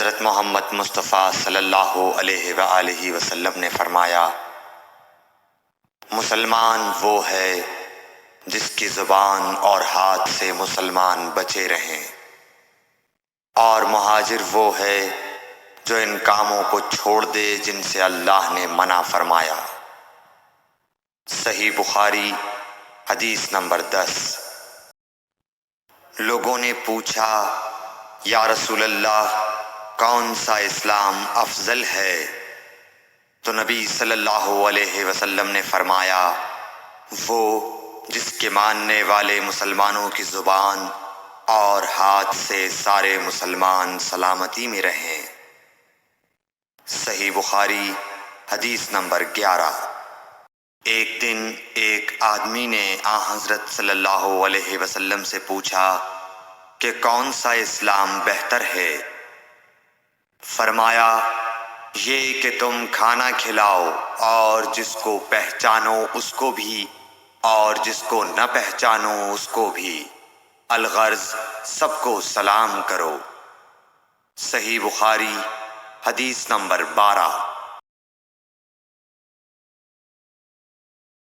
حضرت محمد مصطفیٰ صلی اللہ علیہ وآلہ وسلم نے فرمایا، مسلمان وہ ہے جس کی زبان اور ہاتھ سے مسلمان بچے رہیں، اور مہاجر وہ ہے جو ان کاموں کو چھوڑ دے جن سے اللہ نے منع فرمایا۔ صحیح بخاری حدیث نمبر 10۔ لوگوں نے پوچھا، یا رسول اللہ، کون سا اسلام افضل ہے؟ تو نبی صلی اللہ علیہ وسلم نے فرمایا، وہ جس کے ماننے والے مسلمانوں کی زبان اور ہاتھ سے سارے مسلمان سلامتی میں رہیں۔ صحیح بخاری حدیث نمبر 11۔ ایک دن ایک آدمی نے حضرت صلی اللہ علیہ وسلم سے پوچھا کہ کون سا اسلام بہتر ہے؟ فرمایا، یہ کہ تم کھانا کھلاؤ اور جس کو پہچانو اس کو بھی اور جس کو نہ پہچانو اس کو بھی، الغرض سب کو سلام کرو۔ صحیح بخاری حدیث نمبر 12۔